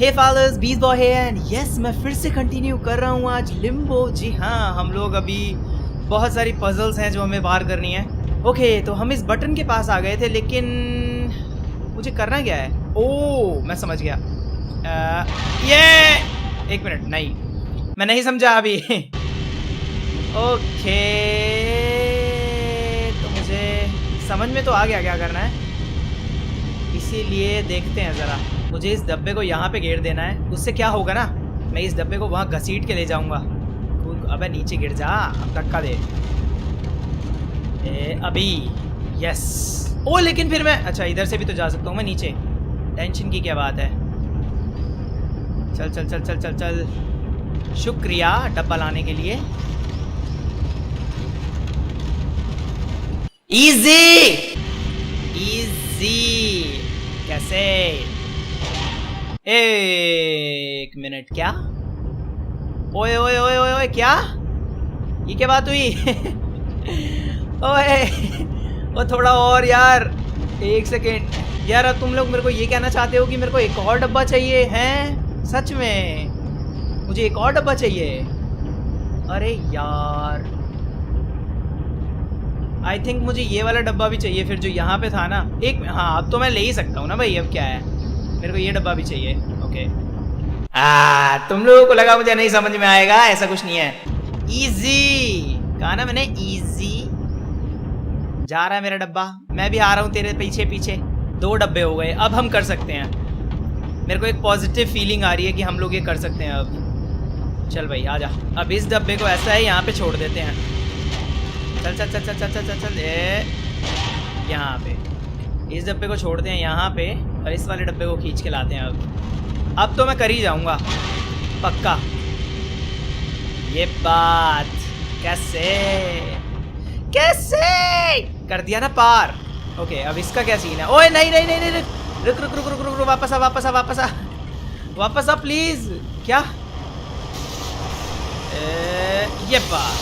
हे fathers, बीस boy है and yes मैं फिर से कंटिन्यू कर रहा हूँ आज लिम्बो। जी हाँ, हम लोग अभी बहुत सारी पजल्स हैं जो हमें पार करनी है। ओके, तो हम इस बटन के पास आ गए थे, लेकिन मुझे करना क्या है? ओह, मैं समझ गया। ये एक मिनट, नहीं मैं नहीं समझा अभी। ओके, तो मुझे समझ में तो आ गया क्या करना है, इसीलिए देखते हैं ज़रा। मुझे इस डब्बे को यहाँ पे घेर देना है, उससे क्या होगा ना, मैं इस डब्बे को वहाँ घसीट के ले जाऊँगा। अबे नीचे गिर जा, अब धक्का दे। अभी यस। ओ लेकिन फिर मैं, अच्छा इधर से भी तो जा सकता हूँ मैं नीचे, टेंशन की क्या बात है। चल चल चल चल चल चल, शुक्रिया डब्बा लाने के लिए। इजी इजी कैसे? एक मिनट, क्या? ओए ओए ओए ओए ओए, क्या ये क्या बात हुई? ओए ओ थोड़ा और यार, एक सेकेंड यार। अब तुम लोग मेरे को ये कहना चाहते हो कि मेरे को एक और डब्बा चाहिए हैं? सच में मुझे एक और डब्बा चाहिए? अरे यार, आई थिंक मुझे ये वाला डब्बा भी चाहिए फिर, जो यहाँ पे था ना। एक, हाँ अब तो मैं ले ही सकता हूँ ना भाई, अब क्या है, मेरे को ये डब्बा भी चाहिए। ओके, तुम लोगों को लगा मुझे नहीं समझ में आएगा, ऐसा कुछ नहीं है। इजी कहा ना मैंने, इजी। जा रहा है मेरा डब्बा, मैं भी आ रहा हूँ तेरे पीछे पीछे। 2 डब्बे हो गए, अब हम कर सकते हैं। मेरे को एक पॉजिटिव फीलिंग आ रही है कि हम लोग ये कर सकते हैं अब। चल भाई आजा, अब इस डब्बे को ऐसा है यहाँ पे छोड़ देते हैं। चल चल चल चल चल चल चल चल, यहाँ पे इस डब्बे को छोड़ते हैं यहाँ पे, और इस वाले डब्बे को खींच के लाते हैं। अब तो मैं कर ही जाऊँगा पक्का। ये बात कैसे कैसे कर दिया ना पार। ओके, अब इसका क्या सीन है? ओए नहीं नहीं नहीं नहीं, रुक रुक रुक रुक रुक, वापस आ वापस आ वापस आ वापस आ प्लीज। क्या ये बात,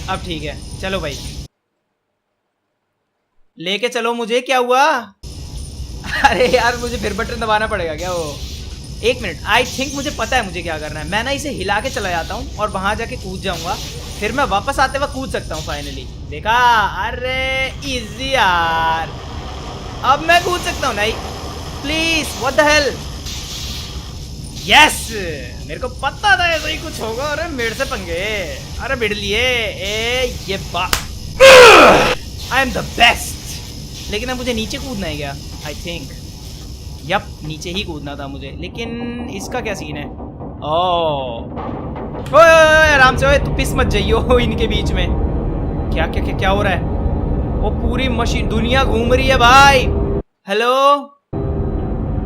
अब ठीक है, चलो भाई लेके चलो मुझे। क्या हुआ? अरे यार, मुझे फिर बटन दबाना पड़ेगा क्या? वो एक मिनट, आई थिंक मुझे पता है मुझे क्या करना है। मैं ना इसे हिला के चला जाता हूँ और वहां जाके कूद जाऊंगा, फिर मैं वापस आते वक्त कूद सकता हूँ फाइनली। देखा? अरे इजी यार, अब मैं कूद सकता हूँ। नहीं please, what the hell. Yes, मेरे को पता था ऐसा ही कुछ होगा। अरे मेरे से पंगे, अरे भिड़ लिए। ये बात, आई एम द बेस्ट। लेकिन अब मुझे नीचे कूदना है क्या? आई थिंक यप, नीचे ही कूदना था मुझे। लेकिन इसका क्या सीन है? ओह आराम से, ओए तू पिस मत जाइयो इनके बीच में। क्या क्या क्या क्या हो रहा है? वो पूरी मशीन, दुनिया घूम रही है भाई। हेलो,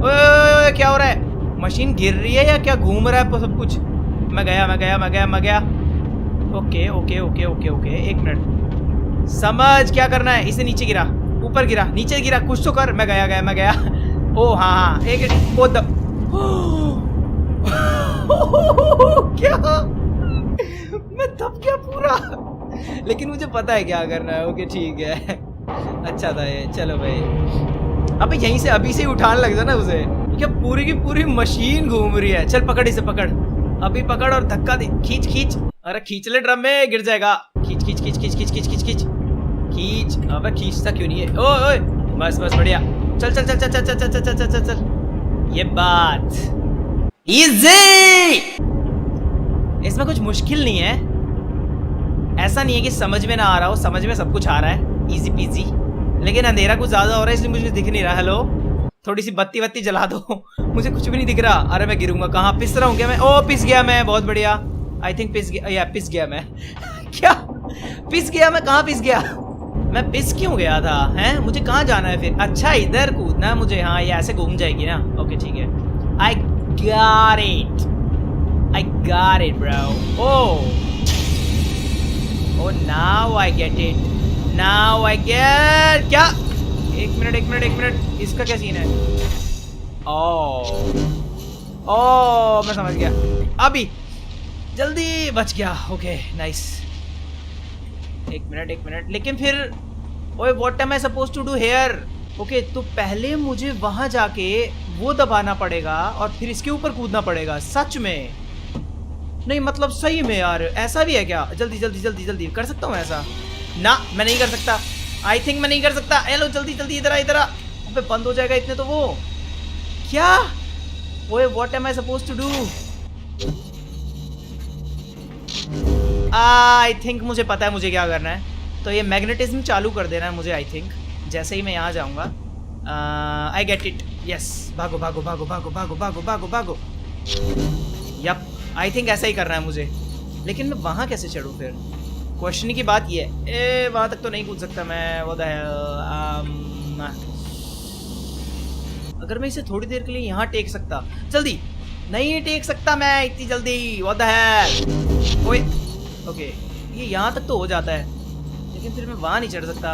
ओए क्या हो रहा है? मशीन गिर रही है या क्या घूम रहा है सब कुछ? मैं गया मैं गया मैं गया मैं गया। Okay okay okay okay okay, एक मिनट, समझ क्या करना है। इसे नीचे गिरा, ऊपर गिरा, नीचे गिरा, कुछ तो कर। मैं गया गया मैं गया। ओ हाँ हाँ, एक वो क्या मैं दब गया पूरा। लेकिन मुझे पता है क्या करना है। ओके ठीक है, अच्छा था ये। चलो भाई, अबे यहीं से अभी से ही उठाने लग जा ना उसे। क्या पूरी की पूरी मशीन घूम रही है। चल पकड़ इसे, पकड़ अभी, पकड़ और धक्का दे, खींच खींच। अरे खींच ले, ड्रम में गिर जाएगा। खींच खींच खींच खींच खींच खींच खींच खींच खींच। अबे खींचता क्यों नहीं है? ओए ओए, बस बस बढ़िया। चल चल चल चल चल चल चल चल चल चल चल। ये बात इजी, इसमें कुछ मुश्किल नहीं है। ऐसा नहीं है कि समझ में ना आ रहा हो, समझ में सब कुछ आ रहा है, इजी पीजी। लेकिन अंधेरा कुछ ज्यादा हो रहा है, इसलिए मुझे दिख नहीं रहा। हेलो, थोड़ी सी बत्ती वत्ती जला दो। मुझे कुछ भी नहीं दिख रहा। अरे मैं गिरूंगा कहाँ? पिस रहा हूँ क्या मैं? ओ पिस गया मैं, बहुत बढ़िया। आई थिंक पिस गया, या पिस गया मैं। क्या पिस गया मैं? कहाँ पिस गया मैं? पिस क्यों गया था? हैं, मुझे कहाँ जाना है फिर? अच्छा इधर कूदना है मुझे। हाँ ये ऐसे घूम जाएगी ना। ओके ठीक है, I got it, I got it bro. Oh now I get it, now I get. क्या? एक मिनट एक मिनट एक मिनट, इसका क्या सीन है? ओ मैं समझ गया, अभी जल्दी बच गया। Okay nice. एक मिनट, लेकिन फिर ओए what am I suppose to do here? Okay तो पहले मुझे वहां जाके वो दबाना पड़ेगा और फिर इसके ऊपर कूदना पड़ेगा। सच में? नहीं मतलब सही में यार, ऐसा भी है क्या? जल्दी जल्दी जल्दी जल्दी कर सकता हूँ ऐसा? ना मैं नहीं कर सकता। आई थिंक मैं नहीं कर सकता। हेलो जल्दी जल्दी इधर आ इधर आ। अबे बंद हो जाएगा इतने तो वो। क्या? ओए what am I suppose to do? I think मुझे पता है मुझे क्या करना है। तो ये मैग्नेटिज्म चालू कर देना है मुझे। आई थिंक जैसे ही मैं यहाँ जाऊँगा। आई गेट इट। यस भागो भागो भागो भागो भागो भागो भागो भागो। यप आई थिंक ऐसा ही करना है मुझे। लेकिन मैं वहाँ कैसे चढ़ूँ फिर? क्वेश्चन की बात ये है। वहाँ तक तो नहीं कूद सकता मैं। वो अगर मैं इसे थोड़ी देर के लिए यहाँ टेक सकता। जल्दी नहीं टेक सकता मैं इतनी जल्दी। What the hell? ओए ओके ये यहाँ तक तो हो जाता है लेकिन फिर मैं वहाँ नहीं चढ़ सकता।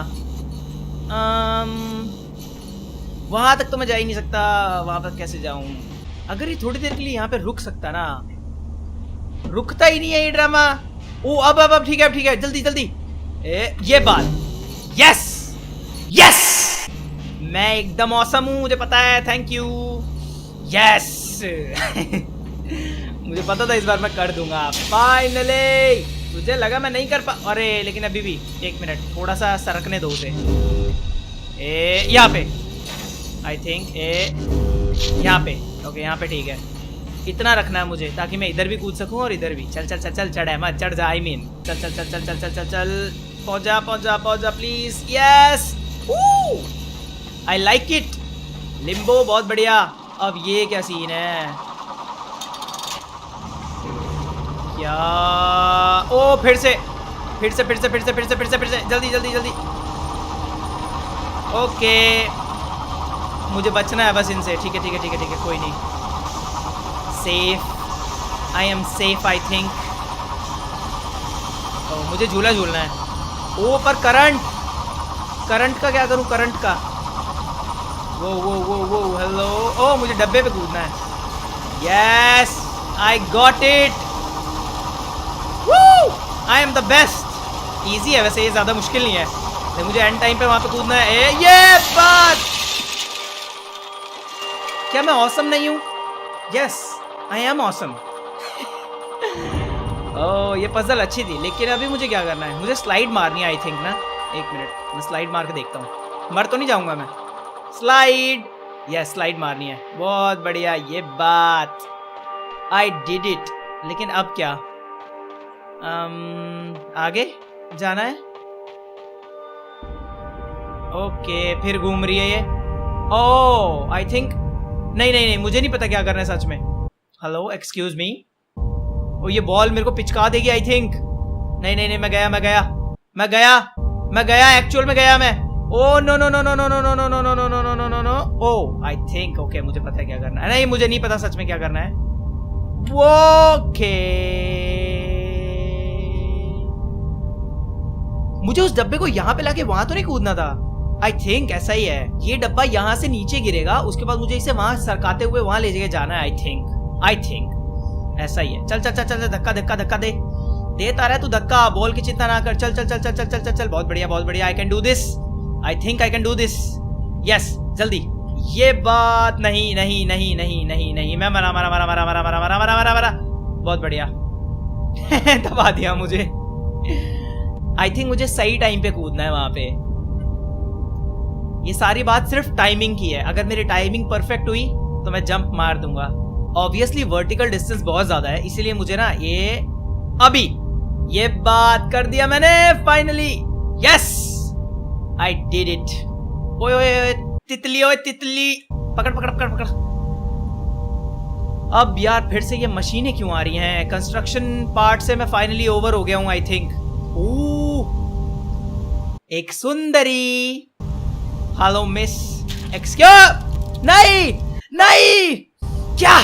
वहाँ तक तो मैं जा ही नहीं सकता। वहाँ तक कैसे जाऊँ? अगर ये थोड़ी देर के लिए यहाँ पे रुक सकता ना। रुकता ही नहीं है ये ड्रामा। ओ अब ठीक है जल्दी जल्दी। ये बात। यस यस मैं एकदम औसम हूँ मुझे पता है। Thank you. यस मुझे पता था इस बार मैं कर दूंगा फाइनली। तुझे लगा मैं नहीं कर पा। अरे लेकिन अभी भी एक मिनट थोड़ा सा सरकने दो उसे। यहाँ पे आई थिंक यहाँ पे। ओके यहाँ पे ठीक है। इतना रखना है मुझे ताकि मैं इधर भी कूद सकूं और इधर भी। चल चल चल चल चढ़ है मत चढ़ जा। आई मीन चल चल चल चल चल चल चल चल पहुंच जा please. Yes I like it. Limbo बहुत बढ़िया। अब ये क्या सीन है? क्या? ओ फिर से जल्दी जल्दी जल्दी। ओके मुझे बचना है बस इनसे। ठीक है कोई नहीं। Safe I am safe I think. मुझे झूला झूलना है। ओ पर करंट का क्या करूं? करंट का वो हेलो। ओ मुझे डब्बे पे कूदना है। Yes I got it. I am the best. Easy है वैसे ये, ज्यादा मुश्किल नहीं है लेकिन मुझे एंड टाइम पे वहां पे कूदना है। ये बात। क्या मैं ऑसम नहीं हूं? Yes I am awesome. Oh ये पजल अच्छी थी लेकिन अभी मुझे क्या करना है? मुझे स्लाइड मारनी है आई थिंक ना। एक मिनट मैं स्लाइड मार के देखता हूँ। मर तो नहीं जाऊंगा मैं? स्लाइड। यस स्लाइड मारनी है। बहुत बढ़िया ये बात। I did it. लेकिन अब क्या? आगे जाना है। ओके फिर घूम रही है ये। ओह आई थिंक नहीं मुझे नहीं पता क्या करना है सच में। Hello excuse me. ओ ये बॉल मेरे को पिचका देगी आई थिंक। नहीं मैं गया एक्चुअल में गया मैं। Oh no no no no no no no no no no no no no no no no. Oh I think okay मुझे पता है क्या करना है। नहीं मुझे नहीं पता सच में क्या करना है। ओके मुझे उस डब्बे को यहाँ पे लाके वहां तो नहीं कूदना था। आई थिंक ऐसा ही है। ये डब्बा यहाँ से नीचे गिरेगा उसके बाद मुझे इसे वहां सरकाते हुए वहां ले जाके जाना है। आई थिंक ऐसा ही है। चल चल चल चल धक्का दे देता रहा तू धक्का। बॉल की चिंता ना कर। चल चल चल चल चल चल चल चल। बहुत बढ़िया। I can do this. I think I can do this. Yes जल्दी। ये बात नहीं मैं मरा। बहुत बढ़िया दबा दिया मुझे। आई थिंक मुझे सही टाइम पे कूदना है वहां पे। ये सारी बात सिर्फ टाइमिंग की है। अगर मेरी टाइमिंग परफेक्ट हुई तो मैं जंप मार दूंगा। ऑब्वियसली वर्टिकल डिस्टेंस बहुत ज्यादा है इसीलिए मुझे ना ये अभी ये बात कर दिया मैंने finally. Yes I did it. ओए तितली पकड़। अब यार फिर से ये मशीनें क्यों आ रही हैं? कंस्ट्रक्शन पार्ट से मैं फाइनली ओवर हो गया हूं आई थिंक। एक सुंदरी। Hello miss. एक्सक्यूज। नहीं क्या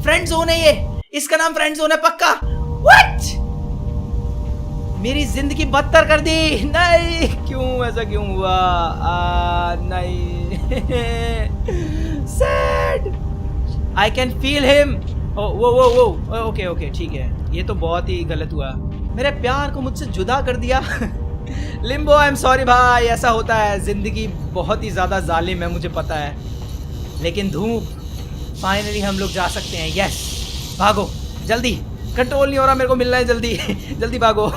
फ्रेंड जोन है ये? इसका नाम फ्रेंड जोन है पक्का? व्हाट? मेरी जिंदगी बदतर कर दी। नहीं क्यों ऐसा क्यों हुआ? नहीं sad. I can feel him. वो ओके ठीक है। ये तो बहुत ही गलत हुआ। मेरे प्यार को मुझसे जुदा कर दिया लिम्बो आई एम सॉरी भाई, ऐसा होता है, जिंदगी बहुत ही ज्यादा जालिम है, मुझे पता है। लेकिन धूप, फाइनली हम लोग जा सकते हैं। यस, भागो जल्दी, कंट्रोल नहीं हो रहा मेरे को, मिलना है जल्दी। जल्दी भागो।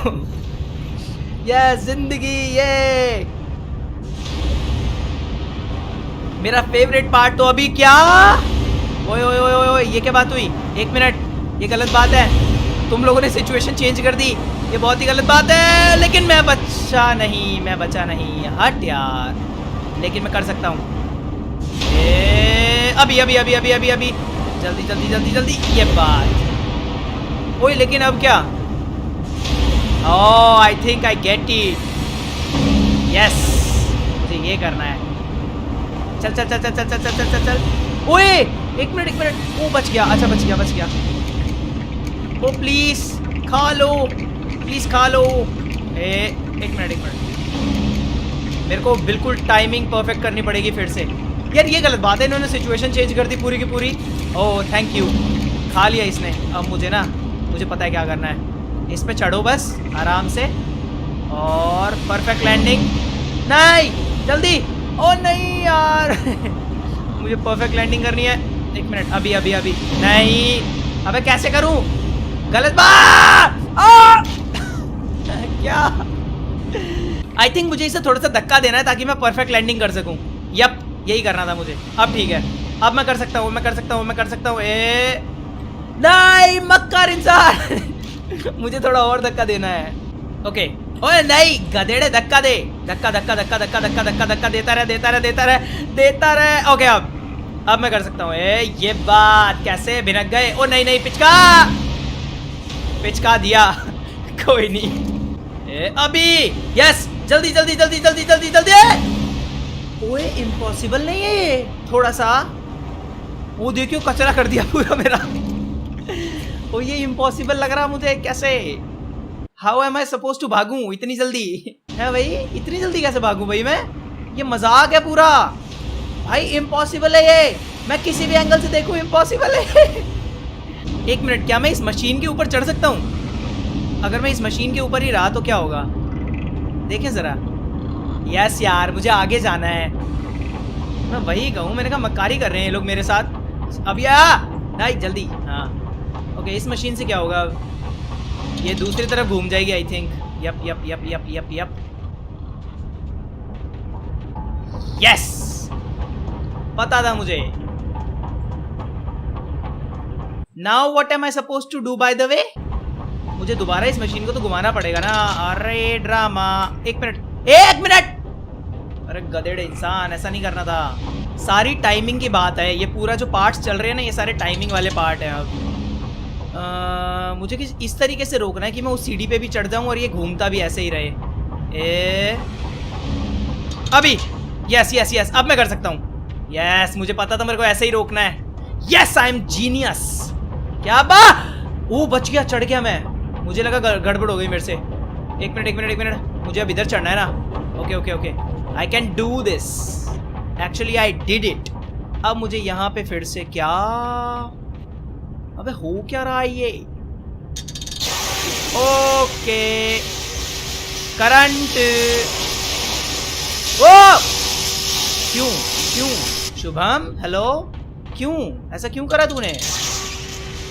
यस, जिंदगी, ये मेरा फेवरेट पार्ट। तो अभी क्या, ओए ओए ओए ओए, ये क्या बात हुई? एक मिनट, ये गलत बात है, तुम लोगों ने सिचुएशन चेंज कर दी, ये बहुत ही गलत बात है। लेकिन मैं बचा नहीं, मैं बचा नहीं, हट यार। लेकिन मैं कर सकता हूँ, अभी अभी अभी अभी अभी अभी, जल्दी जल्दी जल्दी जल्दी, ये बात। ओए लेकिन अब क्या? Oh, I think I get it. Yes, मुझे ये करना है। चल चल चल चल चल चल चल चल चल। ओए एक मिनट एक मिनट, ओ बच गया, अच्छा बच गया बच गया। ओ प्लीज खा लो, प्लीज खा लो। एक मिनट एक मिनट, मेरे को बिल्कुल टाइमिंग परफेक्ट करनी पड़ेगी फिर से। यार ये गलत बात है, इन्होंने सिचुएशन चेंज कर दी पूरी की पूरी। ओह थैंक यू, खा लिया इसने। अब मुझे ना, मुझे पता है क्या करना है। इस पे चढ़ो बस आराम से, और परफेक्ट लैंडिंग। नहीं जल्दी, ओ नहीं यार। मुझे परफेक्ट लैंडिंग करनी है। एक मिनट, अभी अभी अभी नहीं। अबे कैसे करूं? गलत बात। क्या? आई थिंक मुझे इसे थोड़ा सा धक्का देना है ताकि मैं परफेक्ट लैंडिंग कर सकूं। यप, यही करना था मुझे। अब ठीक है, अब मैं कर सकता हूँ, मैं कर सकता हूँ, मैं कर सकता हूँ। नहीं मक्कार इंसान। मुझे थोड़ा और धक्का देना है। ओके, ओए नहीं गधेड़े, धक्का दे, धक्का धक्का धक्का धक्का धक्का धक्का धक्का देता रहे देता रहे देता रहे देता रहे। ओके, अब मैं कर सकता हूँ। ये बात कैसे भिनक गए? ओ नहीं नहीं, पिचका पिचका दिया। कोई नहीं, अभी यस, जल्दी जल्दी जल्दी जल्दी जल्दी जल्दी। ओए इम्पॉसिबल नहीं है ये, थोड़ा सा। वो देखियो कचरा कर दिया पूरा मेरा। ओ ये इम्पॉसिबल लग रहा मुझे, कैसे? How am I suppose to भागूं इतनी जल्दी? है भाई, इतनी जल्दी कैसे भागूं भाई मैं? ये मजाक है पूरा भाई, इम्पॉसिबल है ये। मैं किसी भी एंगल से देखूं इम्पॉसिबल है। एक मिनट, क्या मैं इस मशीन के ऊपर चढ़ सकता हूँ? अगर मैं इस मशीन के ऊपर ही रहा तो क्या होगा, देखें जरा। यस यार, मुझे आगे जाना है। मैं वही कहूँ, मैंने कहा मक्कारी कर रहे हैं ये लोग मेरे साथ। अब या नहीं जल्दी, हाँ ओके। इस मशीन से क्या होगा? ये दूसरी तरफ घूम जाएगी I think. Yep yep yep yep yep yep, yes, पता था मुझे। Now what am I suppose to do by the way? मुझे दोबारा इस मशीन को तो घुमाना पड़ेगा ना। अरे ड्रामा, एक मिनट एक मिनट। अरे गधेड़े इंसान, ऐसा नहीं करना था। सारी टाइमिंग की बात है, ये पूरा जो पार्ट्स चल रहे हैं ना, ये सारे टाइमिंग वाले पार्ट हैं। अब मुझे इस तरीके से रोकना है कि मैं उस सीढ़ी पे भी चढ़ जाऊं और ये घूमता भी ऐसे ही रहे। अभी यस यस यस, अब मैं कर सकता हूँ। यस, मुझे पता था मेरे को ऐसे ही रोकना है। Yes, I M genius. क्या बा, ओ बच गया, चढ़ गया मैं। मुझे लगा गड़बड़ हो गई मेरे से। एक मिनट एक मिनट एक मिनट, मुझे अब इधर चढ़ना है ना। Okay okay okay, I can do this, actually I did it. अब मुझे यहाँ पे फिर से क्या, अबे हो क्या रहा है ये? Okay, current. ओ क्यों क्यों शुभम, हेलो, क्यों ऐसा क्यों करा तूने?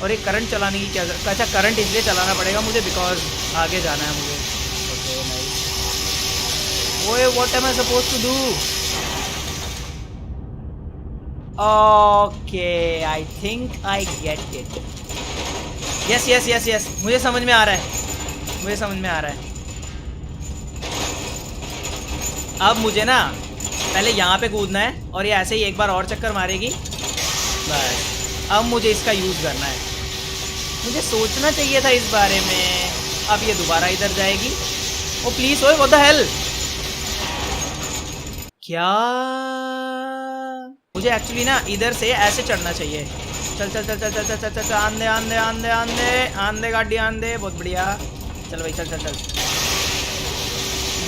और एक करंट चलाने की क्या? अच्छा, करंट इसलिए चलाना पड़ेगा मुझे बिकॉज आगे जाना है मुझे। Okay nice. ओए what am I suppose to do? Okay, I think I get it. Yes yes yes yes, मुझे समझ में आ रहा है, मुझे समझ में आ रहा है। अब मुझे ना पहले यहाँ पे कूदना है और ये ऐसे ही एक बार और चक्कर मारेगी बस। अब मुझे इसका यूज़ करना है। मुझे सोचना चाहिए था इस बारे में। अब ये दोबारा इधर जाएगी। ओ प्लीज, ओए व्हाट द हेल? क्या? मुझे एक्चुअली ना इधर से ऐसे चढ़ना चाहिए। चल चल चल चल चल चल चल चल, आंधे आंधे आंधे आंधे आंधे गाड़ी आंधे, बहुत बढ़िया। चल भाई चल चल चल।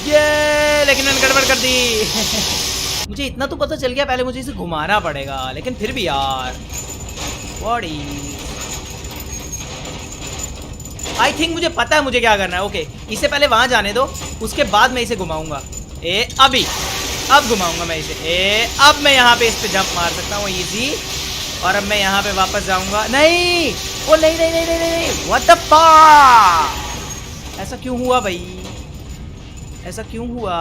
ये लेकिन मैंने गड़बड़ कर दी। मुझे इतना तो पता चल गया, पहले मुझे इसे घुमाना पड़ेगा, लेकिन फिर भी यार बॉडी। आई थिंक मुझे पता है मुझे क्या करना है। ओके, इसे पहले वहां जाने दो, उसके बाद मैं इसे घुमाऊंगा। अभी अब घुमाऊंगा मैं इसे। अब मैं यहाँ पे इस पे जंप मार सकता हूँ इजी, और अब मैं यहाँ पे वापस जाऊंगा। नहीं, ओ नहीं नहीं नहीं नहीं नहीं, व्हाट द फक, ऐसा क्यों हुआ भाई, ऐसा क्यों हुआ?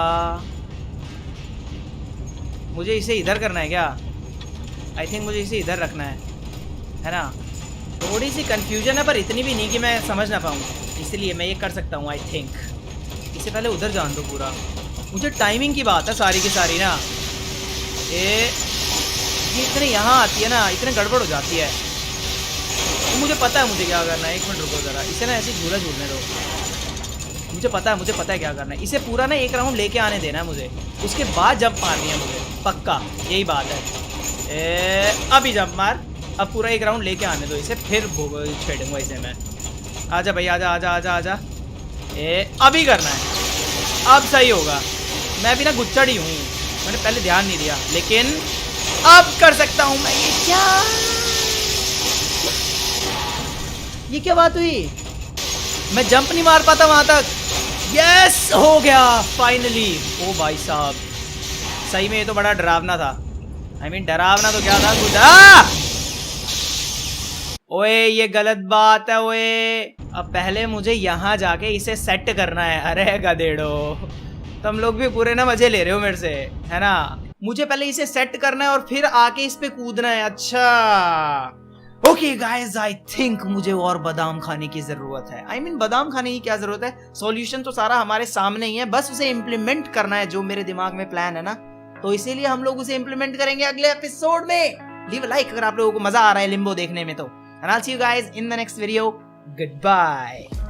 मुझे इसे इधर करना है क्या? आई थिंक मुझे इसे इधर रखना है ना? थोड़ी सी कंफ्यूजन है, पर इतनी भी नहीं कि मैं समझ ना पाऊँ, इसलिए मैं ये कर सकता हूँ आई थिंक। इसे पहले उधर जान दो पूरा। मुझे टाइमिंग की बात है सारी की सारी ना, ये इतने यहाँ आती है ना, इतने गड़बड़ हो जाती है। तो मुझे पता है मुझे क्या करना है। एक मिनट रुको ज़रा, इसे ना ऐसे झूला झूलने दो। मुझे पता है क्या करना है। इसे पूरा ना एक राउंड लेके आने देना है मुझे, उसके बाद जंप मारनी है मुझे, पक्का यही बात है। अभी जंप मार, अब पूरा एक राउंड लेके आने दो इसे, फिर छेड़ूंगा इसे मैं। आजा भाई, आजा आजा आजा आजा। अभी करना है, अब सही होगा। मैं भी ना गुच्चड़ ही हूँ, मैंने पहले ध्यान नहीं दिया, लेकिन अब कर सकता हूँ मैं। ये क्या बात हुई? मैं जंप नहीं मार पाता वहां तक। यस, हो गया फाइनली। ओ भाई साहब, सही में ये तो बड़ा डरावना था। आई मीन डरावना तो क्या था कुछ। ओए ये गलत बात है ओए। अब पहले मुझे यहाँ जाके इसे सेट करना है। अरे गधेड़ो, तुम लोग भी पूरे ना मजे ले रहे हो मेरे से, है ना? मुझे पहले इसे सेट करना है और फिर आके इस पे कूदना है। अच्छा ओके गाइस, आई थिंक मुझे और बादाम खाने की जरूरत है। आई मीन बादाम खाने की क्या जरूरत है, सॉल्यूशन तो सारा हमारे सामने ही है, बस उसे इम्प्लीमेंट करना है जो मेरे दिमाग में प्लान है ना। तो इसीलिए हम लोग उसे इम्प्लीमेंट करेंगे अगले एपिसोड में। लीव अ लाइक अगर आप लोगों को मजा आ रहा है लिम्बो देखने में तो। And I'll see you guys in the next video. Goodbye.